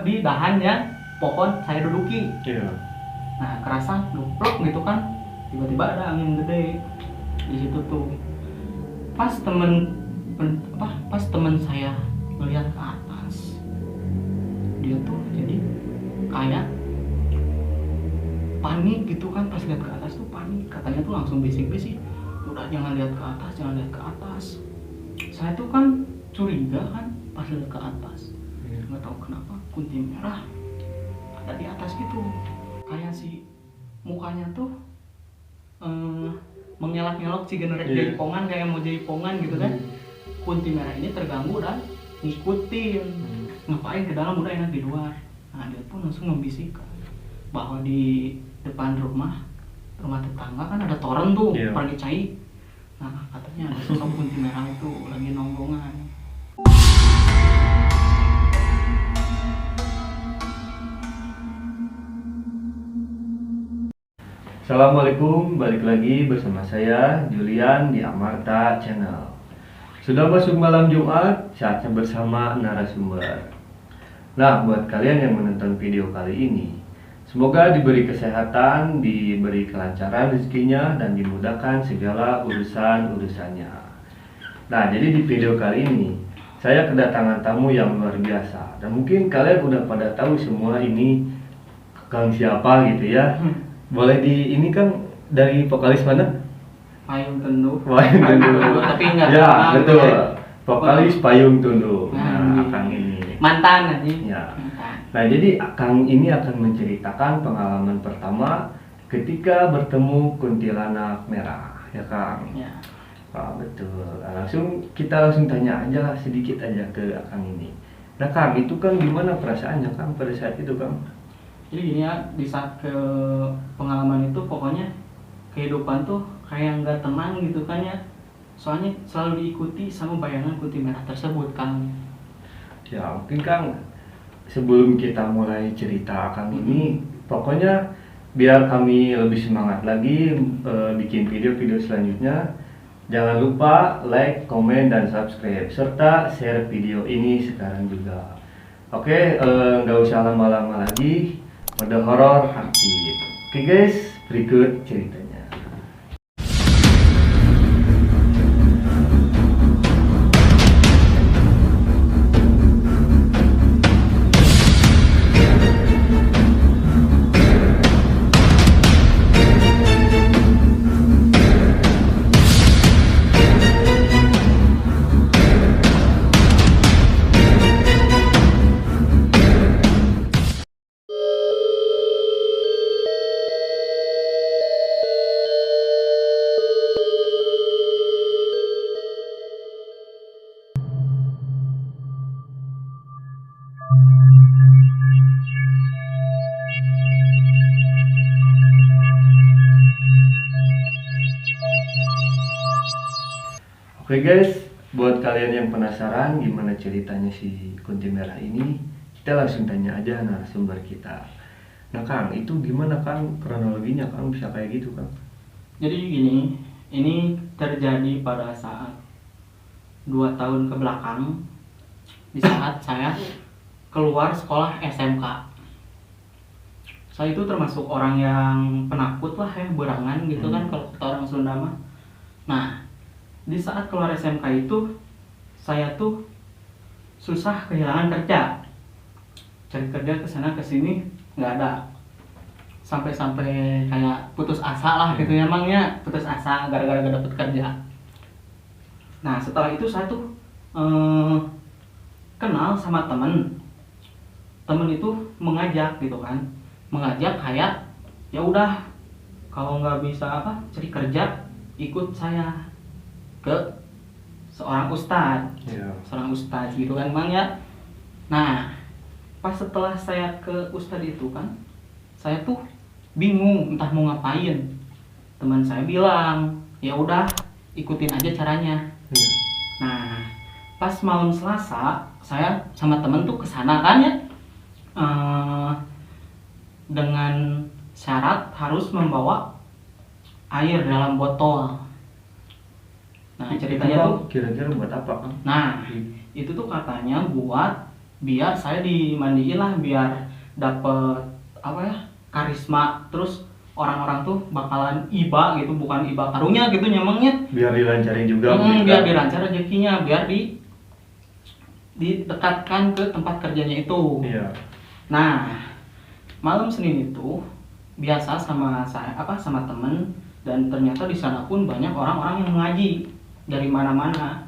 di dahan ya pohon saya duduki. Iya. Nah kerasa duplok gitu kan, tiba-tiba ada angin gede di situ tuh. Pas temen saya melihat ke atas, dia tuh jadi kayak panik gitu kan. Pas lihat ke atas tuh panik, katanya tuh langsung bisik-bisik, udah jangan lihat ke atas, jangan lihat ke atas. Saya tuh kan curiga kan pas lihat ke atas, nggak tahu kenapa kunti merah ada di atas gitu, kayak si mukanya tuh mengelak-ngelok si generasi jaipongan, kayak mau jaipongan gitu kan. Kunti merah ini terganggu dan ngikutin, ngapain ke dalam, udah enak di luar. Nah dia pun langsung membisikkan bahwa di depan rumah tetangga kan ada toren tuh, pergi cai. Nah katanya ada sosok kunti merah itu lagi nonggongan. Assalamualaikum, balik lagi bersama saya Julian di Amarta Channel. Sudah masuk malam Jumat, saatnya bersama narasumber. Nah, buat kalian yang menonton video kali ini, semoga diberi kesehatan, diberi kelancaran rezekinya, dan dimudahkan segala urusan-urusannya. Nah, jadi di video kali ini, saya kedatangan tamu yang luar biasa. Dan mungkin kalian udah pada tahu semua ini Kang siapa gitu ya. Boleh ini kan dari vokalis mana? Payung Teduh. Payung Teduh. Tapi enggak. Ya, betul. Vokalis Payung Teduh. Nah, Akang ini. Mantan aja. Ya. Nah, jadi Akang ini akan menceritakan pengalaman pertama ketika bertemu kuntilanak merah, ya Kang? Ya. Ah, betul. Nah, kita langsung tanya aja lah sedikit aja ke Akang ini. Nah, Kang, itu kan gimana perasaannya Kang pada saat itu, Kang? Jadi gini ya, di saat ke pengalaman itu pokoknya kehidupan tuh kayak nggak tenang gitu kan ya. Soalnya selalu diikuti sama bayangan kunti merah tersebut Kang. Ya mungkin Kang, sebelum kita mulai cerita Kang ini, pokoknya biar kami lebih semangat lagi bikin video-video selanjutnya, jangan lupa like, komen, dan subscribe, serta share video ini sekarang juga. Oke, nggak usah lama-lama lagi, mode horor aktif. Oke guys, berikut ceritanya. Oke guys, buat kalian yang penasaran gimana ceritanya si kunti merah ini, kita langsung tanya aja narasumber kita. Nah Kang, itu gimana Kang kronologinya Kang bisa kayak gitu Kang? Jadi gini, ini terjadi pada saat 2 tahun ke belakang, di saat saya keluar sekolah SMK. Saya itu termasuk orang yang penakut lah ya, berangan gitu kan kalau kata orang Sunda mah. Nah, di saat keluar SMK itu saya tuh susah kehilangan kerja, cari kerja kesana kesini nggak ada, sampai kayak putus asa lah gitu ya, emangnya putus asa gara-gara gak dapet kerja. Nah setelah itu saya tuh kenal sama temen itu mengajak gitu kan, mengajak kayak ya udah kalau nggak bisa cari kerja ikut saya ke seorang ustadz, seorang ustadz gitu kan emang ya. Nah pas setelah saya ke ustadz itu kan, saya tuh bingung entah mau ngapain. Teman saya bilang ya udah ikutin aja caranya. Nah pas malam Selasa saya sama temen tuh kesana kan ya, dengan syarat harus membawa air dalam botol. Nah ceritanya tuh kira-kira buat apa Kang? Nah itu tuh katanya buat biar saya dimandiin lah, biar dapet apa ya, karisma, terus orang-orang tuh bakalan iba gitu, bukan iba karunya gitu nyamangnya. Biar dilancarin juga mungkin Biar kan. dilancar rezekinya, biar didekatkan ke tempat kerjanya itu. Iya. Nah, malam Senin itu biasa sama saya sama temen, dan ternyata di sana pun banyak orang-orang yang mengaji dari mana-mana.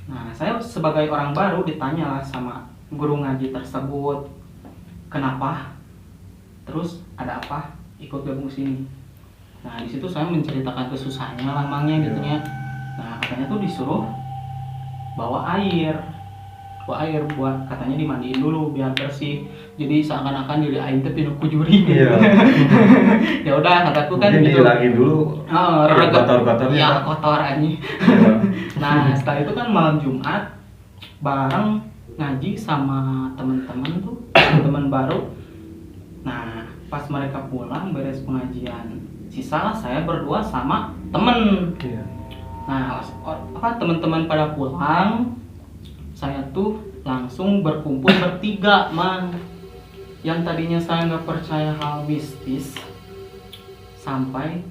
Nah, saya sebagai orang baru ditanya lah sama guru ngaji tersebut, kenapa? Terus ada apa? Ikut gabung sini. Nah, di situ saya menceritakan kesusahannya lamangnya gitu ya. Nah, katanya tuh disuruh bawa air buat katanya dimandiin dulu biar bersih. Jadi seakan-akan diri aing teh pinu kujuri gitu. Iya. Ya udah, kataku kan Mungkin gitu. dihilangin dulu. Kotor-kotornya. Ya, Pak. kotor anjing. Iya. Nah, setelah itu kan malam Jumat bareng ngaji sama teman-teman tuh, teman baru. Nah, pas mereka pulang beres pengajian, sisalah saya berdua sama temen. Iya. Nah, teman-teman pada pulang, saya tuh langsung berkumpul bertiga, man. Yang tadinya saya nggak percaya hal mistis, sampai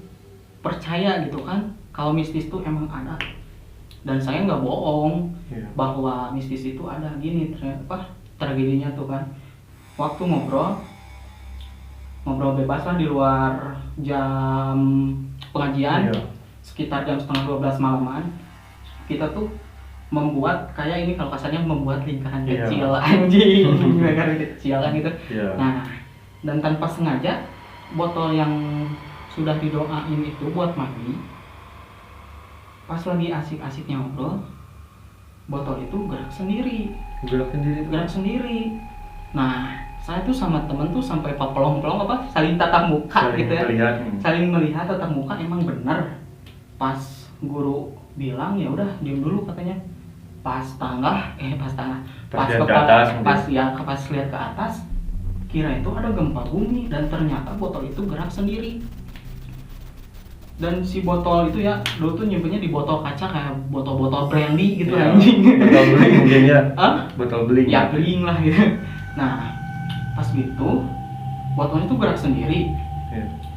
percaya gitu kan, kalau mistis tuh emang ada. Dan saya nggak bohong bahwa mistis itu ada. Gini tragedinya tuh kan, waktu ngobrol bebas lah di luar jam pengajian, sekitar jam setengah 12 malaman, kita tuh membuat kayak ini, kalau kasarnya membuat lingkaran kecil, anjing, lingkaran kecil kan gitu. Nah, dan tanpa sengaja botol yang sudah didoain itu buat mandi, pas lagi asik-asiknya ngobrol, botol itu gerak sendiri. Nah, saya tuh sama temen tuh sampai pelong-pelong saling tatap muka gitu ya. Saling melihat tatap muka, emang bener. Pas guru bilang ya udah diem dulu katanya. Pas lihat ke atas, kira itu ada gempa bumi, dan ternyata botol itu gerak sendiri. Dan si botol itu ya, dulu tuh nyimpennya di botol kaca kayak botol-botol brandy gitu anjing. Botol beling mungkin ya. Botol beling. Ya beling lah gitu. Nah, pas gitu botolnya tuh gerak sendiri.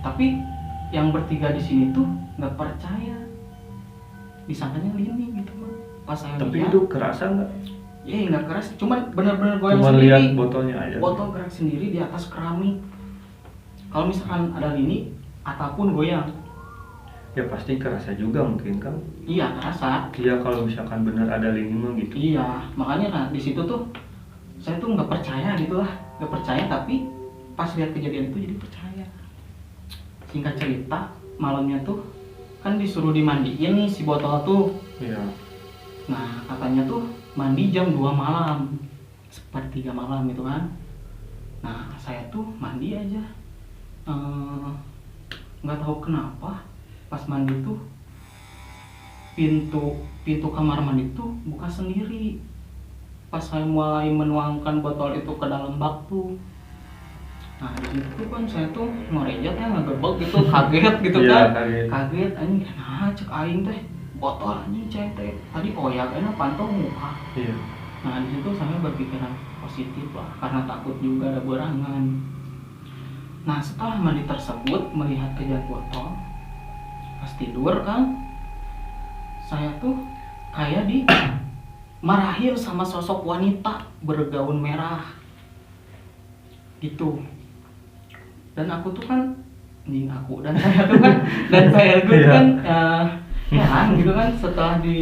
Tapi yang bertiga di sini tuh nggak percaya, disangkanya lini gitu mah. Pas saya tapi lihat, itu kerasa nggak? Iya nggak keras, cuman benar-benar goyang Cuma sendiri. lihat botolnya aja. Botol gerak sendiri di atas keramik. Kalau misalkan ada lini ataupun goyang, ya pasti kerasa juga mungkin kan. Iya kerasa. Iya, kalau misalkan benar ada lini mah gitu. Iya, makanya nah di situ tuh saya tuh nggak percaya gitu lah, nggak percaya, tapi pas lihat kejadian itu jadi percaya. Singkat cerita, malamnya tuh kan disuruh dimandiin nih si botol tuh. Iya. Nah, katanya tuh mandi jam 2 malam, sepertiga malam gitu kan. Nah, saya tuh mandi aja, nggak tahu kenapa pas mandi tuh pintu kamar mandi tuh buka sendiri. Pas saya mulai menuangkan botol itu ke dalam bak tuh, nah di situ kan saya tuh ngorejat ya, ngegebek gitu, kaget gitu kan. Kaget anjing, nah cek aing teh botol anjing cai teh tadi oyak enak pantau muka. Nah di situ saya berpikiran positif lah, karena takut juga ada berangan. Nah setelah mandi tersebut, melihat kejadian botol, pas tidur kan, saya tuh kayak marahin sama sosok wanita bergaun merah gitu. Dan aku tuh kan dan saya tuh kan heran gitu kan, setelah di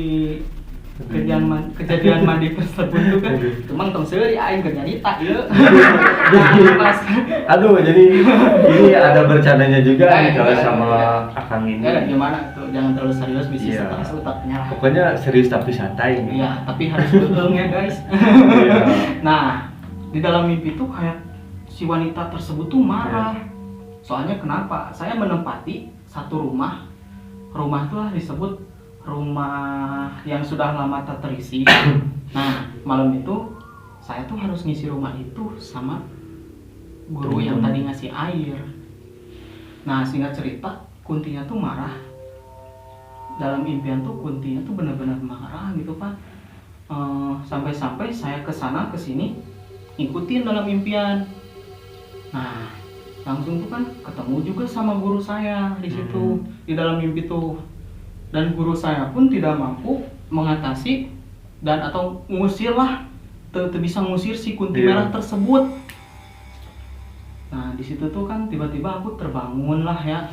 kejadian mandi tersebut tuh kan, emang tong seuri aing keur nyarita ieu. Aduh, jadi ini ada bercandanya juga nih kalau sama Akang ini. Gimana tuh, jangan terlalu serius, bisa stres otaknya. Pokoknya serius tapi santai. Iya, tapi harus beung ya guys. Nah, di dalam mimpi tuh kayak si wanita tersebut tuh marah. Soalnya kenapa? Saya menempati satu rumah itu lah disebut rumah yang sudah lama tak terisi. Nah, malam itu saya tuh harus ngisi rumah itu sama guru yang tadi ngasih air. Nah, singkat cerita, Kuntinya tuh marah. Dalam impian tuh Kuntinya tuh benar-benar marah gitu kan. Sampai-sampai saya kesana kesini ngikutin dalam impian. Nah, langsung tuh kan ketemu juga sama guru saya di situ di dalam mimpi tuh. Dan guru saya pun tidak mampu mengatasi dan atau ngusir lah, bisa ngusir si kunti merah tersebut. Nah, di situ tuh kan tiba-tiba aku terbangun lah ya.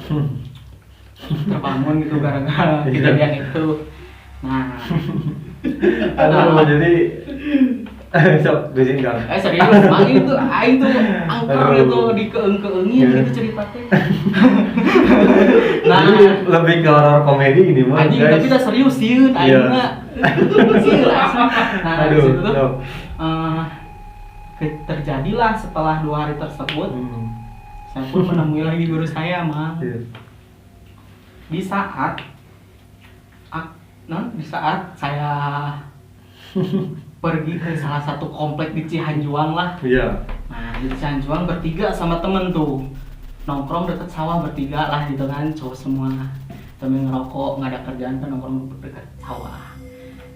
Terbangun gitu gara-gara kejadian itu. Nah, jadi sok geusing Kang. serius, mang itu aing tuh angker itu dikeeng-keengin gitu ceritanya. Nah, Jadi lebih ke horor komedi ini mah anjing guys. tapi kita serius sieun aing mah. Sieun asli. Nah, di situ tuh terjadilah setelah 2 hari tersebut, saya pun menemui lagi guru saya, Mang. Di saat saya pergi ke salah satu komplek di Cihanjuang lah. Iya. Nah, di Cihanjuang bertiga sama temen tuh nongkrong deket sawah bertiga lah gitu kan, cowok semua. Temen ngerokok, nggak ada kerjaan kan nongkrong deket sawah.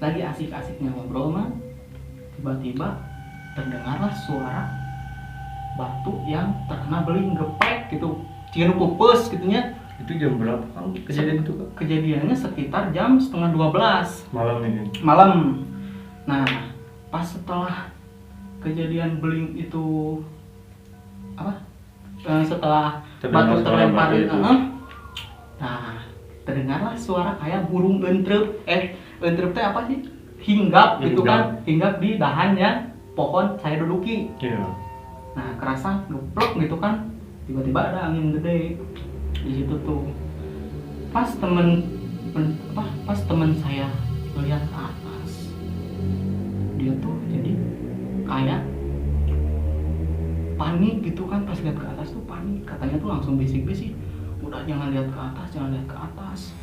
Lagi asik-asiknya ngobrol mah, tiba-tiba terdengarlah suara batu yang terkena beling gepek gitu, cian pupus gitunya. Itu jam berapa Kang kejadian itu Kang? Kejadiannya sekitar jam 11:30 Malam ini. malam. Nah, pas setelah kejadian beling itu setelah batu terlempar itu, nah terdengarlah suara kayak burung entrep. Entrep teh apa sih? Hinggap gitu kan, hinggap di dahannya pohon saya duduki. Iya. Nah, kerasa geplok gitu kan, tiba-tiba ada angin gede di situ tuh. Pas temen saya melihat ke atas, dia tuh jadi kayak panik gitu kan. Pas lihat ke atas tuh panik, katanya tuh langsung bisik-bisik, udah jangan lihat ke atas, jangan lihat ke atas.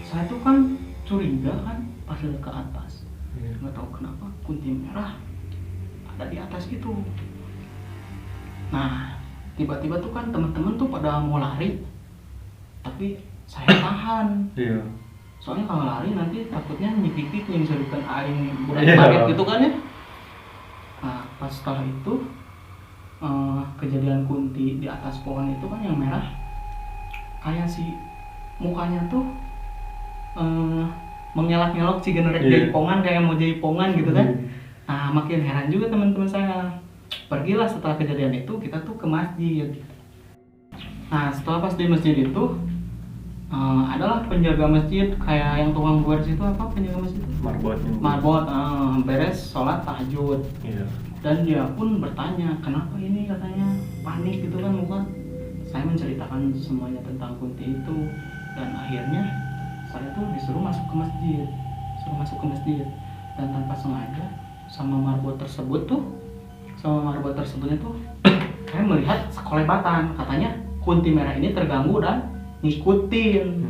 Saya tuh kan curiga kan pas lihat ke atas, nggak tahu kenapa kunti merah ada di atas gitu. Nah, tiba-tiba tuh kan teman-teman tuh pada mau lari, tapi saya tahan. Iya. Soalnya kalau lari nanti takutnya nyikikik yang disebutkan aing bulan paket gitu kan ya. Nah, pas setelah itu kejadian kunti di atas pohon itu kan yang merah, kayak si mukanya tuh mengelak-ngelok si generasi jaipongan, kayak mau jaipongan gitu kan. Nah, makin heran juga teman-teman saya. Pergilah setelah kejadian itu kita tuh ke masjid. Nah, setelah pas di masjid itu adalah penjaga masjid, kayak yang tukang buat situ apa penjaga masjid? Marbot beres sholat tahajud. Iya. Dan dia pun bertanya, kenapa ini, katanya panik gitu kan muka. Saya menceritakan semuanya tentang kunti itu, dan akhirnya saya tuh disuruh masuk ke masjid, dan tanpa sengaja sama marbot tersebutnya tuh saya melihat sekelebatan, katanya kunti merah ini terganggu dan ngikutin.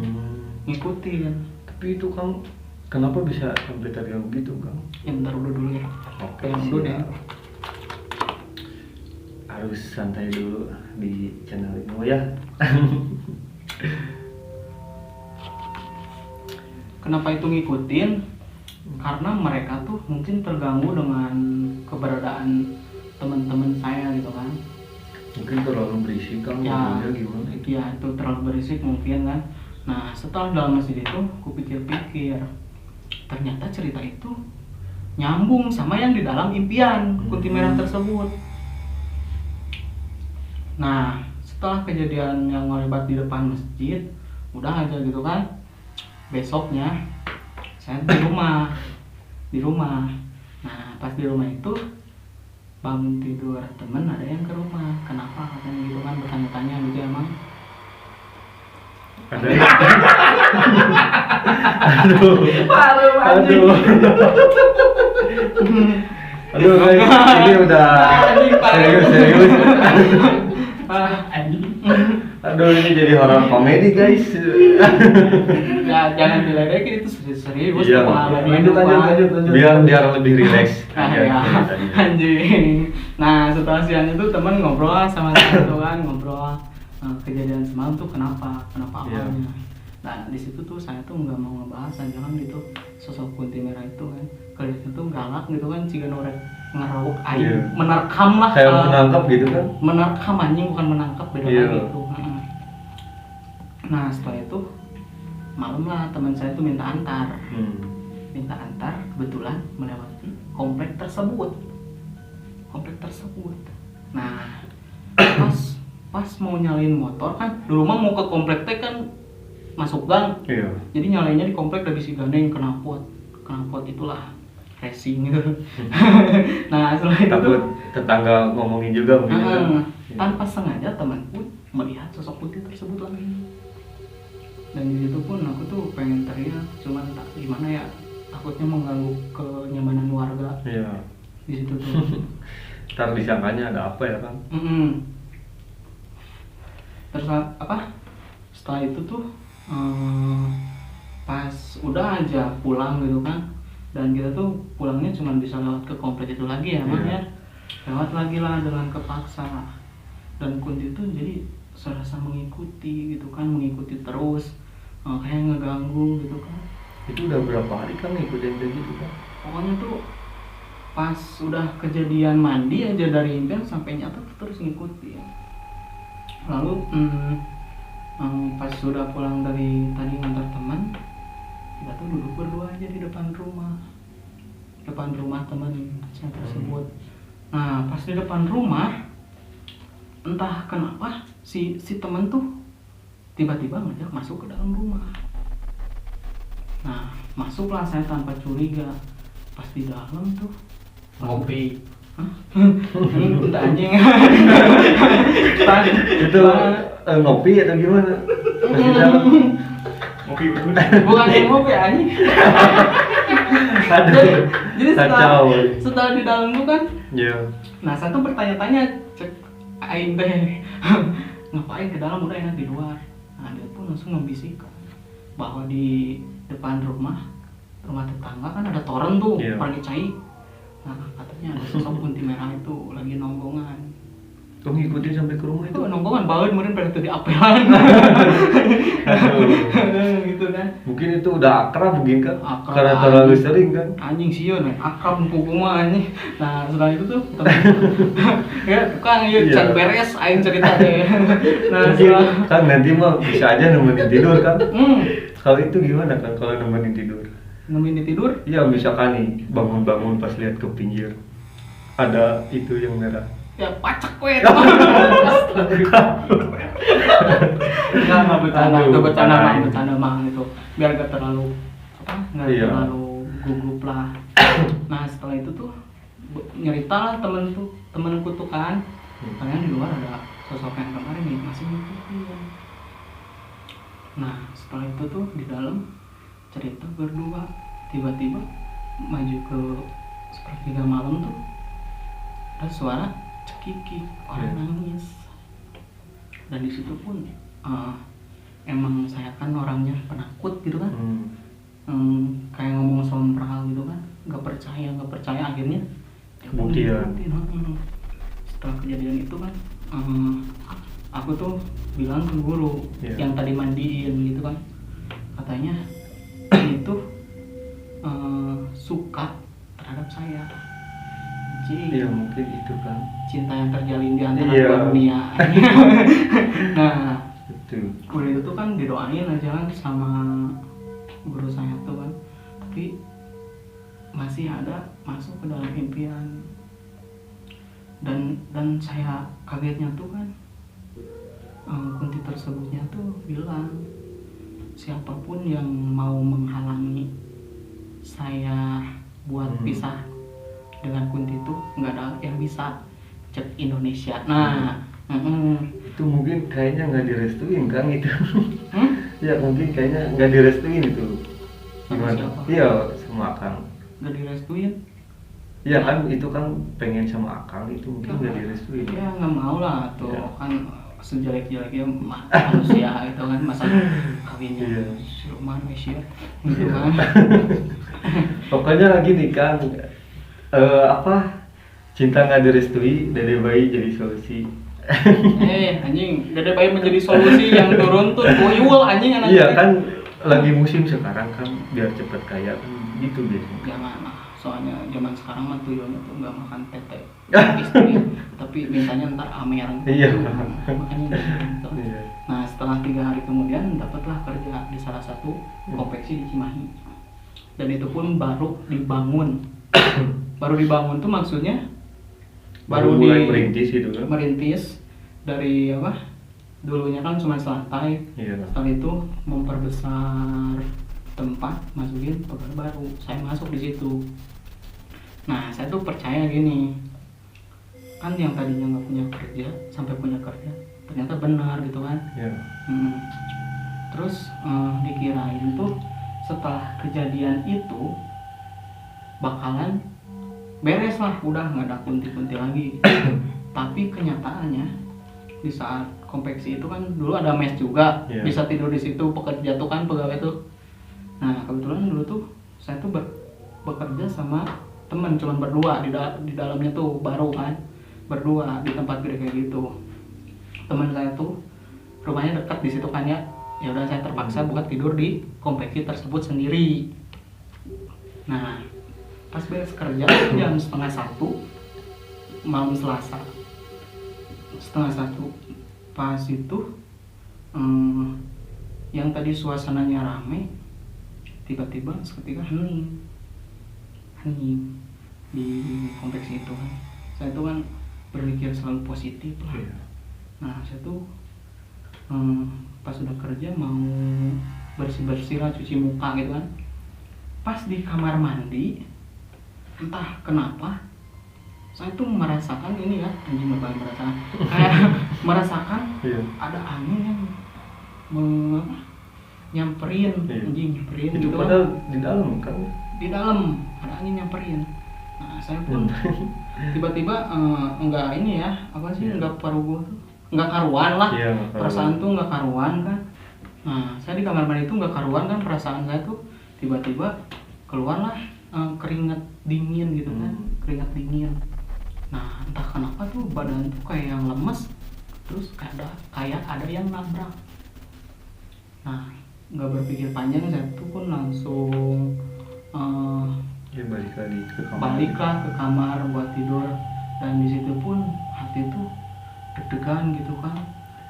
Tapi itu Kang, kenapa bisa sampai terganggu gitu Kang? Yang bentar dulu ya. Oke, dulu deh. Harus santai dulu di channel ini ya. Kenapa itu ngikutin? Karena mereka tuh mungkin terganggu dengan keberadaan teman-teman saya gitu kan. Mungkin terlalu berisik Kang, Ya, gimana itu? ya itu terlalu berisik mungkin kan. Nah, setelah dalam masjid itu aku pikir-pikir, ternyata cerita itu nyambung sama yang di dalam impian kunti merah tersebut. Nah, setelah kejadian yang ngelibat di depan masjid, udah aja gitu kan. Besoknya saya di rumah. Nah, pas di rumah itu bangun tidur, temen ada yang ke rumah. Kenapa katanya gitu kan, bertanya-tanya gitu emang. Ada. Aduh. Aduh guys, ini udah serius. Aduh, ini jadi horor komedi guys. Ya jangan diledekin, itu serius. Iya. Lanjut. Biar lebih rileks. Anjing. Nah, setelah siang itu teman ngobrol sama saya tuh kan, ngobrol kejadian semalam tuh kenapa awalnya. Nah, di situ tuh saya tuh nggak mau ngebahas aja kan gitu sosok kunti merah itu kan. Kelihatannya tuh galak gitu kan, ciga ngeruk aing Iya. menerkam lah, Kayak menangkap gitu kan? menerkam anjing, bukan menangkap, beda Iya. lagi itu. Nah setelah itu malam lah teman saya tuh minta antar, kebetulan melewati komplek tersebut. Nah pas mau nyalain motor kan, dulu mah mau ke komplek teh kan masuk gang, Iya. jadi nyalainnya di komplek dari si gandeng knalpot itulah racing gitu. Nah setelah itu Takut tuh tetangga ngomongin juga mungkin kan? tanpa sengaja temanku melihat sosok putih tersebut lagi, dan di situ pun aku tuh pengen teriak, cuman tak gimana ya, takutnya mengganggu kenyamanan warga Iya. di situ tuh. Ntar disangkanya ada apa ya kan? Terus apa? Setelah itu tuh pas udah aja pulang gitu kan, dan kita tuh pulangnya cuma bisa lewat ke komplek itu lagi ya, Iya. ya lewat lagi lah dengan kepaksa, dan Kunti tuh jadi serasa mengikuti gitu kan, mengikuti terus, kayak ngeganggu gitu kan. Itu udah berapa hari kan ngikutin kayak gitu kan? Pokoknya tuh pas udah kejadian mandi aja dari impian sampai nyata tuh terus ngikutin. Lalu pas sudah pulang dari tadi ngantar teman, kita tuh duduk berdua aja di depan rumah teman saya tersebut. Nah pas di depan rumah, entah kenapa si teman tuh tiba-tiba ngajak masuk ke dalam rumah. Nah masuklah saya tanpa curiga. Pas di dalam tuh Ngopi. entah anjing. Itu ngopi atau gimana? Masih dalam. Ngopi betul. Bukan yang ngopi anjing. Aduh. Jadi Kacau. setelah di dalam tuh kan, Iya. nah saya tuh bertanya-tanya, cek aing teh ngapain ke dalam, udah enak di luar. Nah dia pun langsung membisikkan bahwa di depan rumah tetangga kan ada toren tuh, Iya. pergi cai. Nah katanya ada sosok kunti merah itu lagi nonggongan. Tuh ngikutin sampai ke rumah itu. Itu nonggongan banget, kemudian pada tuh diapelan. Aduh. Gitu kan. Mungkin itu udah akrab mungkin kan? Akrab. Karena terlalu sering kan? Anjing sieun akrab pugu mah anjing. Nah setelah itu tuh temen ya tukang ieu Iya. can beres aing cerita teh. Nah Mungkin setelah kan nanti mah bisa aja nemenin tidur kan? hmm, Kalau itu gimana kan kalau nemenin tidur? nemenin tidur, Iya misalkan nih bangun-bangun pas lihat ke pinggir ada itu yang merah. ya pacak we. Enggak bercanda, Aduh, itu bercanda parah. mah itu. Biar gak terlalu enggak Iya. terlalu gugup lah. Nah, setelah itu tuh nyerita lah temenku tuh kan. Kalian di luar ada sosok yang kemarin nih masih ngikutin. Nah, setelah itu tuh di dalam cerita berdua, tiba-tiba maju ke sepertiga malam tuh ada suara cekikik, orang nangis. Dan di situ pun emang saya kan orangnya penakut gitu kan, kayak ngomong sompral gitu kan, nggak percaya akhirnya ya pun Kemudian. diikutin. Setelah kejadian itu kan aku tuh bilang ke guru Iya. yang tadi mandiin gitu kan, katanya itu suka terhadap saya. Jadi Iya mungkin itu kan. cinta yang terjalin di antara Iya. dua dunia. Nah, Betul. udah itu tuh kan didoain aja kan sama guru saya tuh kan, tapi masih ada masuk ke dalam impian. Dan saya kagetnya tuh kan, kunti tersebutnya tuh bilang siapapun yang mau menghalangi saya buat pisah dengan kunti itu nggak ada yang bisa, cek Indonesia. Nah, Itu mungkin kayaknya nggak direstuin kan itu. hmm? Ya mungkin kayaknya nggak direstuin itu. Sama Gimana? siapa? Iya sama Akang. Nggak direstuin? Iya kan itu kan pengen sama Akang itu mungkin nggak direstuin. Ya nggak mau lah tuh Ya. kan, sejelek-jeleknya manusia itu kan, masa kawinnya Iya. siluman Malaysia gitu kan. Pokoknya lagi nih kan cinta nggak direstui, dede bayi jadi solusi. Anjing, dede bayi menjadi solusi yang turun tuh tuyul anjing anak. Iya kan lagi musim sekarang kan biar cepet kaya kan gitu biasanya. Jangan lah, soalnya zaman sekarang mah tuyulnya tuh nggak makan tete istri, tapi mintanya ntar amer. Iya. Makanya gitu. Iya. Nah setelah 3 hari kemudian dapatlah kerja di salah satu konveksi di Cimahi, dan itu pun baru dibangun. Baru dibangun tuh maksudnya Baru mulai merintis gitu kan. merintis dari apa, dulunya kan cuma selantai, Iya. setelah itu memperbesar tempat, masukin pegawai baru, saya masuk di situ. Nah saya tuh percaya gini, kan yang tadinya nggak punya kerja sampai punya kerja, ternyata benar gitu kan. Iya. Terus dikirain tuh setelah kejadian itu bakalan beres lah, udah nggak ada kunti-kunti lagi. Tapi kenyataannya di saat konveksi itu kan dulu ada mes juga, Iya. bisa tidur di situ pekerja tuh kan, pegawai tuh. Nah kebetulan dulu tuh saya tuh bekerja sama temen, cuman berdua di dalamnya tuh, baru kan berdua di tempat gede kayak gitu. Teman saya tuh rumahnya dekat di situ kan ya, ya udah saya terpaksa buat tidur di konveksi tersebut sendiri. Nah pas beres kerja jam 12:30 malam Selasa, 12:30 pas itu yang tadi suasananya rame tiba-tiba seketika hening di kompleks itu kan. Saya tuh kan berpikir selalu positif lah. Iya. Nah saya tuh pas udah kerja mau bersih-bersih lah, cuci muka gitu kan, pas di kamar mandi entah kenapa saya tuh merasakan ini ya, anjing bakal merasakan kayak merasakan Iya. ada angin yang nyamperin, Iya. anjing nyamperin Itu gitu padahal kan. di dalam kan. Di dalam ada angin nyamperin. Nah saya pun tiba-tiba enggak ini ya, apa sih, Iya. enggak parugu tuh, enggak karuan lah. Iya, nggak karuan. Perasaan tuh enggak karuan kan. Nah saya di kamar mandi itu enggak karuan kan, perasaan saya tuh tiba-tiba keluarlah keringat dingin gitu kan, keringat dingin. Nah entah kenapa tuh badan tuh kayak yang lemes, terus kayak ada yang nabrak. Nah nggak berpikir panjang, saya tuh pun langsung Ya balik lagi ke kamar. baliklah ke kamar buat tidur, dan di situ pun hati tuh deg-degan gitu kan,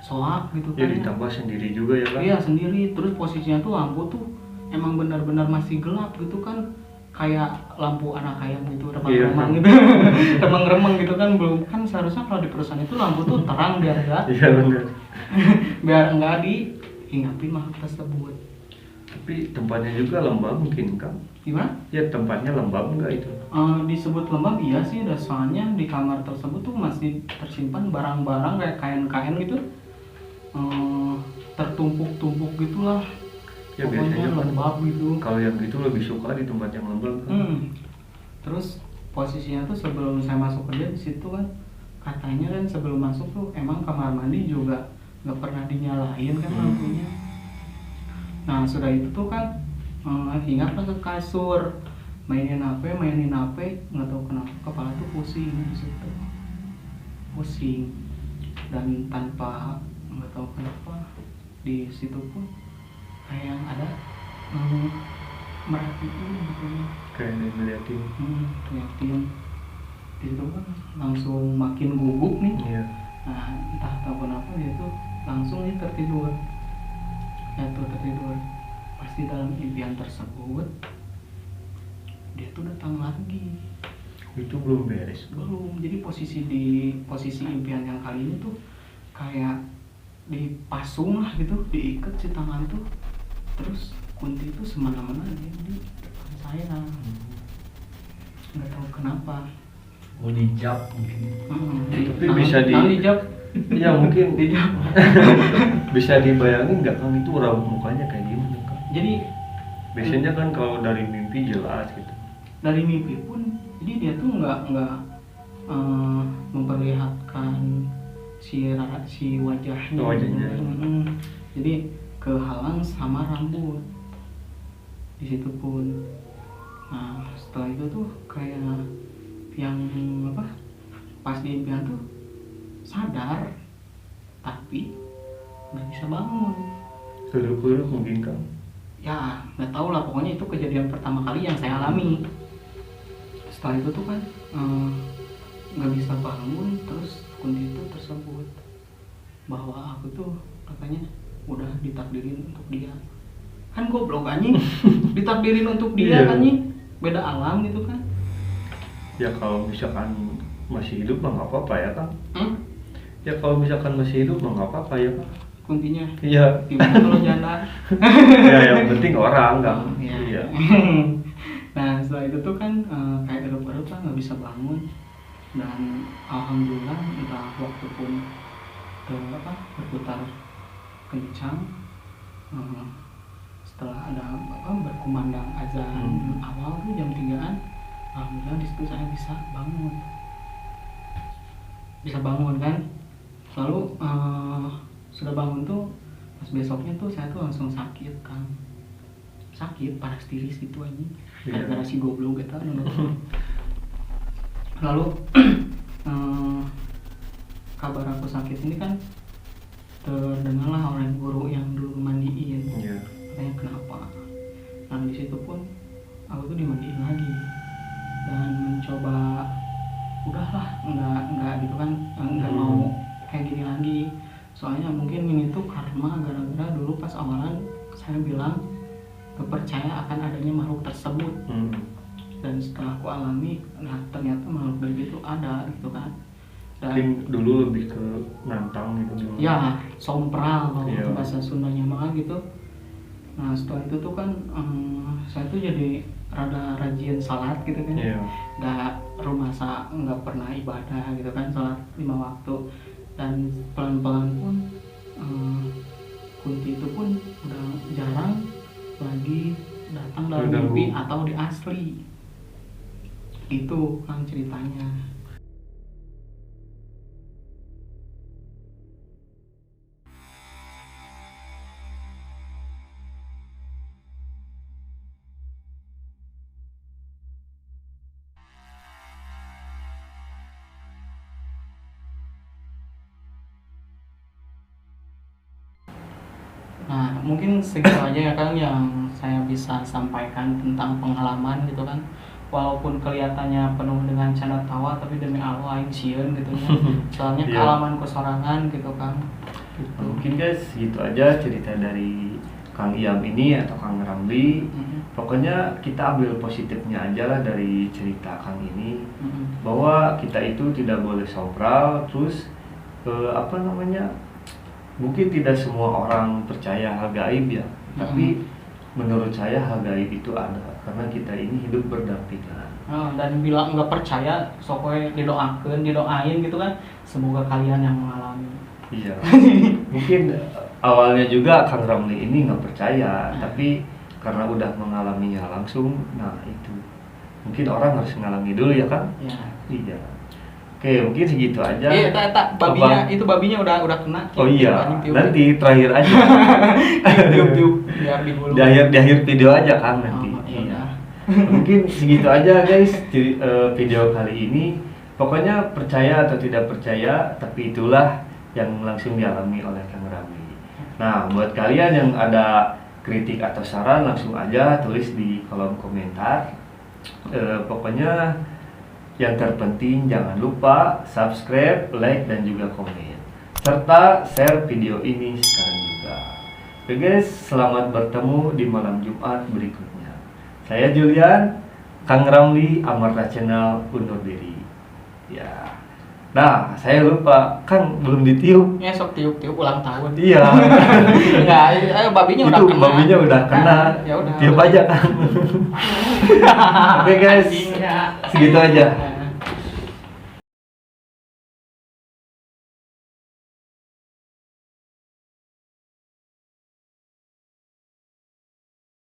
soak gitu Ya kan. ditambah sendiri juga ya kan. Iya sendiri, terus posisinya tuh lampu tuh emang benar-benar masih gelap gitu kan, kayak lampu anak ayam gitu, remang-remang Iya. gitu. Remang-remang gitu kan, belum kan seharusnya kalau di perusahaan itu lampu tuh terang biar Iya benar. enggak dihinggapi makhluk tersebut. Tapi tempatnya juga lembab mungkin kan? Gimana? Ya tempatnya lembab enggak itu? Disebut lembab iya sih, dan soalnya di kamar tersebut tuh masih tersimpan barang-barang kayak kain-kain gitu, tertumpuk-tumpuk gitulah. Ya Pokoknya biasanya kan lembab gitu. kalau yang gitu lebih suka di tempat yang lembab kan? Terus posisinya tuh sebelum saya masuk kerja di situ kan, katanya kan sebelum masuk tuh emang kamar mandi juga nggak pernah dinyalain kan lampunya. Nah sudah itu tuh kan hinggaplah ke kasur, mainin HP, nggak tahu kenapa kepala tuh pusing di situ, pusing, dan tanpa nggak tahu kenapa di situ pun kayak yang ada merhatiin gitu, Kayak ada yang ngeliatin. ngeliatin di situ kan langsung makin gugup nih. Iya. Nah entah tahu kenapa dia tuh langsung nih tertidur, tertidur. Pasti dalam impian tersebut dia tuh datang lagi. Itu belum beres. Belum, jadi posisi impian yang kali ini tuh kayak dipasung lah gitu, diikat si tangan tuh, terus kunti itu semana-mana dia di depan saya, nggak tahu kenapa. Oh dijab mungkin. Tapi bisa dijab. Ya mungkin Dijab. bisa dibayangin nggak Kang itu raut mukanya kayak gimana Kang? Jadi Biasanya kan kalau dari mimpi jelas gitu. dari mimpi pun, jadi dia tuh nggak memperlihatkan si wajahnya. Wajahnya. Jadi kehalang sama rambut di situ pun. Nah setelah itu tuh kayak yang apa, pas di impian tuh sadar tapi nggak bisa bangun. Keruk-keruk mungkin Kang. Ya nggak tahu lah, pokoknya itu kejadian pertama kali yang saya alami. setelah itu tuh kan nggak bisa bangun, terus Kunti itu tersebut bahwa aku tuh katanya udah ditakdirin untuk dia. Kan goblok anjing. Ditakdirin untuk dia Iya. anjing, beda alam gitu kan. Ya kalau misalkan masih hidup mah nggak apa-apa ya Kang. Ya kalau misalkan masih hidup mah nggak apa-apa ya Kang. Kuntinya Iya. gimana kalau janda? Ya yang penting orang Kang. Iya. Iya. Nah setelah itu tuh kan kayak erup-erup lah, nggak bisa bangun, dan alhamdulillah entah waktu pun berputar kencang. Setelah ada berkumandang azan awal tuh jam 3-an, alhamdulillah di situ saya bisa bangun kan. Lalu sudah bangun tuh pas besoknya tuh saya tuh langsung sakit kan, sakit panas tiris gitu anjing, gara-gara si goblok gitu. Lalu kabar aku sakit ini kan terdengarlah oleh guru yang dulu mandiin. Iya. Katanya kenapa? Nah di situ pun aku tuh dimandiin lagi dan mencoba udahlah nggak gitu kan, nggak mau kayak gini lagi. Soalnya mungkin ini tuh karma gara-gara dulu pas awalan saya bilang kepercaya akan adanya makhluk tersebut. Dan setelah aku alami, nah ternyata makhluk gaib itu ada gitu kan. Mungkin dulu lebih ke nantang gitu. Ya, sompral kalau Iya. bahasa Sundanya mah gitu. Nah setelah itu tuh kan saya tuh jadi rada rajin salat gitu kan. Iya. Nggak pernah ibadah gitu kan, salat 5 waktu. Dan pelan-pelan pun Kunti itu pun udah jarang lagi datang dalam Udah mimpi atau di asli. Itu kan ceritanya. Nah, mungkin segitu aja ya Kang yang saya bisa sampaikan tentang pengalaman gitu kan. Walaupun kelihatannya penuh dengan canda tawa, tapi demi Allah aing sieun gitu ya. Soalnya Iya. kealaman sorangan gitu Kang. Gitu. Mungkin guys gitu aja cerita dari Kang Iam ini atau Kang Ramli. Pokoknya kita ambil positifnya aja lah dari cerita Kang ini, bahwa kita itu tidak boleh sompral, terus mungkin tidak semua orang percaya hal gaib ya, tapi menurut saya hal gaib itu ada karena kita ini hidup berdampingan. Dan bila nggak percaya, sok we didoain gitu kan. Semoga kalian yang mengalami. Iya. Mungkin awalnya juga Kang Ramli ini nggak percaya, tapi karena udah mengalaminya langsung, nah itu mungkin orang harus mengalami dulu ya Kang. Ya. Iya. Oke, mungkin segitu aja. Iya, babinya udah kena. Oh iya, nanti terakhir aja. Tiup biar digulung. Di akhir video aja Kang nanti. Oh, iya. Mungkin segitu aja guys video kali ini. Pokoknya percaya atau tidak percaya, tapi itulah yang langsung dialami oleh Kang Ramli. Nah, buat kalian yang ada kritik atau saran langsung aja tulis di kolom komentar. Pokoknya yang terpenting jangan lupa subscribe, like, dan juga komen, serta share video ini sekarang juga. Oke guys, selamat bertemu di malam Jumat berikutnya. Saya Julian, Kang Ramli, Amarta Channel undur diri. Ya. Nah, saya lupa, Kang belum ditiup. Ya sok tiup ulang tahun. Iya. Enggak, ayo babinya udah Itu kena. babinya udah kena. Ya udah. Tiup aja Kang. Oke guys, Anjing, ya. segitu aja.